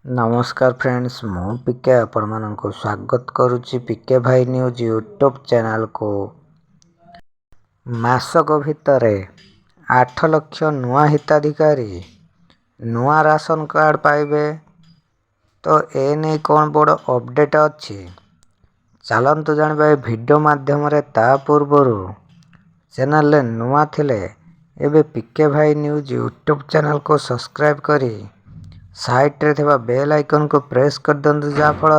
नमस्कार फ्रेंड्स, मु पीके आपण को स्वागत करुच्ची पीके भाई न्यूज यूट्यूब चैनल को। मासक भितर 8 लाख नुआ हिताधिकारी नुआ राशन कार्ड पाइबे। तो ए नहीं कौन बड़ अपडेट अच्छी चलतु जानवा वीडियो माध्यम ता पूर्वर चैनल नुआ थिले एबे पीके भाई न्यूज यूट्यूब चैनल को सब्सक्राइब करी साइट रे थिबा बेल आइकन को प्रेस कर दियंतु, जा फल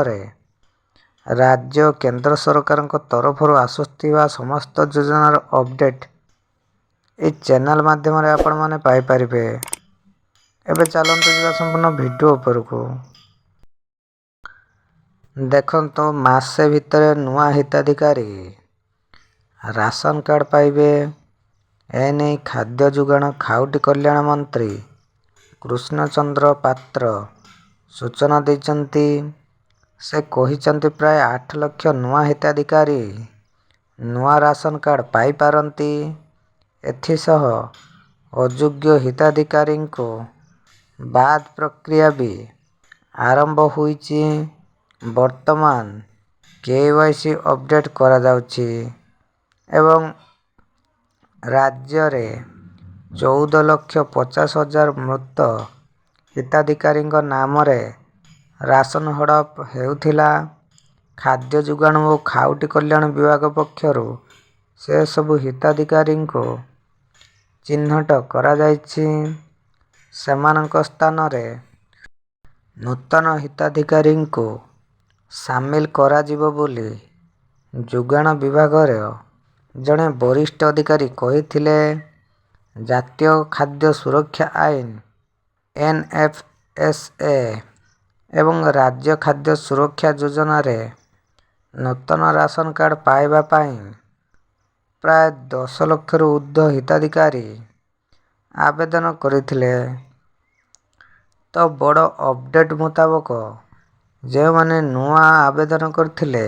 राज्य केंद्र सरकार तरफ आसुथिबा समस्त योजनार अपडेट ए चैनल माध्यम रे आपण माने पाई परिबे। एबे चलंतु जा संपूर्ण वीडियो ऊपर को देखंतो। मासे भितर नुआ हिताधिकारी राशन कार्ड पाइबे। एने खाद्य जुगाण खाउटी कल्याण मंत्री कृष्ण चंद्र पात्र सूचना देइचंती। से कहिचंती प्राय 8 लाख नुआ हिताधिकारी नुआ राशन कार्ड पाई पारंती। एथिसह अयोग्य हिताधिकारी को बाद प्रक्रिया भी आरंभ होईची। वर्तमान केवाईसी अपडेट करा जाउची एवं राज्य रे 14,50,000 मृत हिताधिकारी नाम रे राशन हड़प हेउथिला। खाद्य जुगाण और खाउटी कल्याण विभाग पक्षरु से सबु हिताधिकारी को चिन्हट करा जाइछि। सेमानक स्थान रे नूतन हिताधिकारी को सामिल करा जिवो बोली जुगाण विभाग रे जड़े वरिष्ठ अधिकारी कहिथिले। जातीय खाद्य सुरक्षा आईन NFSA एवं राज्य खाद्य सुरक्षा योजना रे नूतन राशन कार्ड पाइबा पाई प्राय 10 लाख रु ऊर्ध्व हिताधिकारी आवेदन करथिले। तो बड़ अपडेट मुताबक जो माने नुआ आवेदन करथिले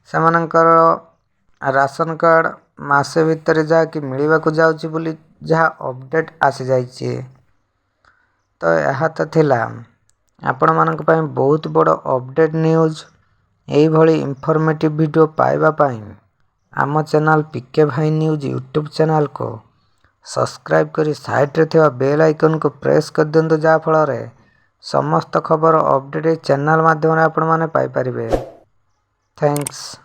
सेमानकर राशन कार्ड मासे भितर जाकि मिलवा को जाउची बोली जहाँ अपडेट आसी जाइए। तो यह तो थिला आपण मानक पई बहुत बड़ अपडेट न्यूज। एही भली इंफॉर्मेटिव वीडियो पाइबा पाई आम चैनल पीके भाई न्यूज यूट्यूब चैनल को सब्सक्राइब करी साइट रे थिबा बेल आइकन को प्रेस कर दियंतु, जा फल समस्त खबर अपडेट चैनल माध्यम रे आपण माने पाई परिबे। थैंक्स।